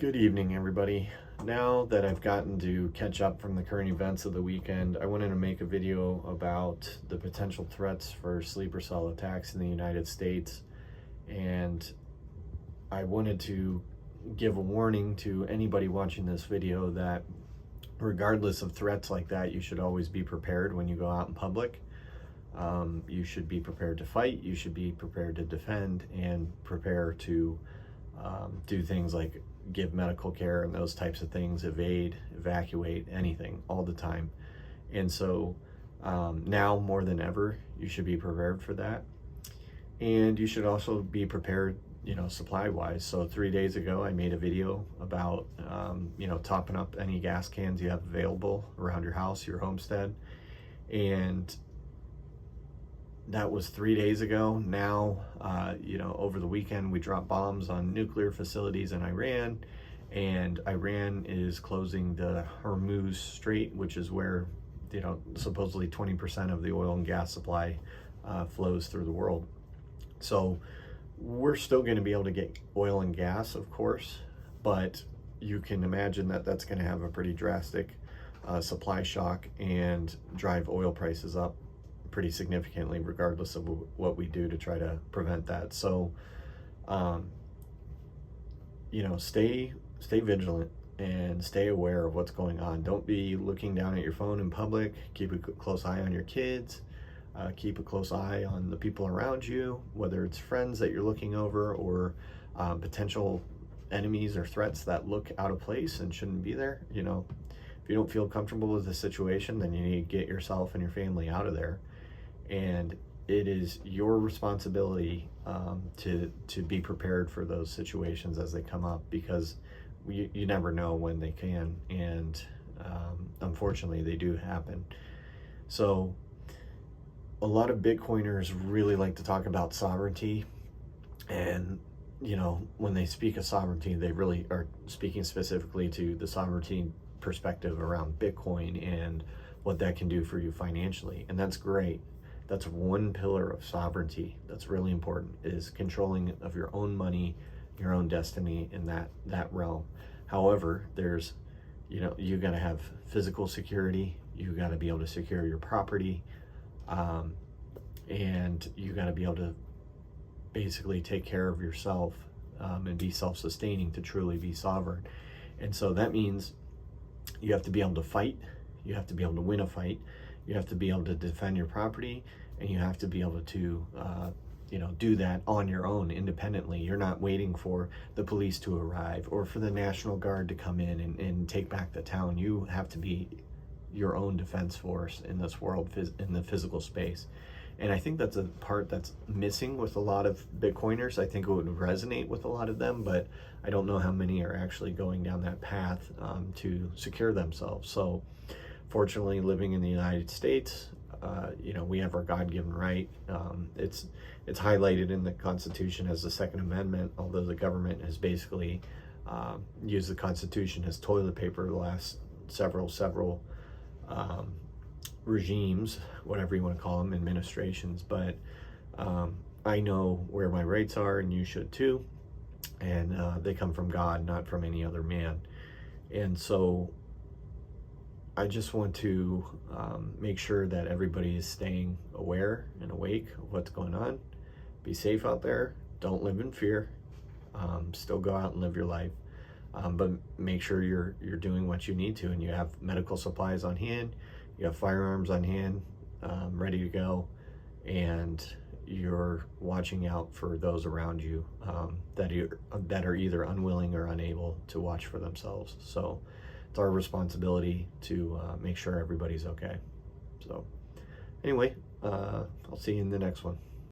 Good evening, everybody. Now that I've gotten to catch up from the current events of the weekend, I wanted to make a video about the potential threats for sleeper cell attacks in the United States. And I wanted to give a warning to anybody watching this video that regardless of threats like that, you should always be prepared when you go out in public. You should be prepared to fight, you should be prepared to defend, and prepare to do things like give medical care and those types of things, evade, evacuate, anything, all the time. And so now more than ever, you should be prepared for that. And you should also be prepared, supply-wise. So 3 days ago, I made a video about, topping up any gas cans you have available around your house, your homestead. And that was 3 days ago. Now, over the weekend, we dropped bombs on nuclear facilities in Iran, and Iran is closing the Hormuz Strait, which is where, supposedly 20% of the oil and gas supply flows through the world. So we're still going to be able to get oil and gas, of course, but you can imagine that that's going to have a pretty drastic supply shock and drive oil prices up pretty significantly, regardless of what we do to try to prevent that. So, stay vigilant and stay aware of what's going on. Don't be looking down at your phone in public. Keep a close eye on your kids. Keep a close eye on the people around you, whether it's friends that you're looking over or potential enemies or threats that look out of place and shouldn't be there. If you don't feel comfortable with the situation, then you need to get yourself and your family out of there. And it is your responsibility to be prepared for those situations as they come up, because you never know when they can, and unfortunately they do happen. So a lot of Bitcoiners really like to talk about sovereignty, and when they speak of sovereignty, they really are speaking specifically to the sovereignty perspective around Bitcoin and what that can do for you financially. And that's great. That's one pillar of sovereignty that's really important, is controlling of your own money, your own destiny in that realm. However, there's, you got to have physical security, you got to be able to secure your property, and you got to be able to basically take care of yourself and be self-sustaining to truly be sovereign. And so that means you have to be able to fight, you have to be able to win a fight, you have to be able to defend your property, and you have to be able to do that on your own independently. You're not waiting for the police to arrive or for the National Guard to come in and take back the town. You have to be your own defense force in this world, in the physical space. And I think that's a part that's missing with a lot of Bitcoiners. I think it would resonate with a lot of them, but I don't know how many are actually going down that path to secure themselves. So fortunately, living in the United States, we have our God-given right. It's highlighted in the Constitution as the Second Amendment, although the government has basically used the Constitution as toilet paper the last several regimes, whatever you want to call them, administrations. But I know where my rights are, and you should too. And they come from God, not from any other man. And so I just want to make sure that everybody is staying aware and awake of what's going on. Be safe out there. Don't live in fear. Still go out and live your life. But make sure you're doing what you need to, and you have medical supplies on hand, you have firearms on hand, ready to go, and you're watching out for those around you that are either unwilling or unable to watch for themselves. So it's our responsibility to make sure everybody's okay. So anyway, I'll see you in the next one.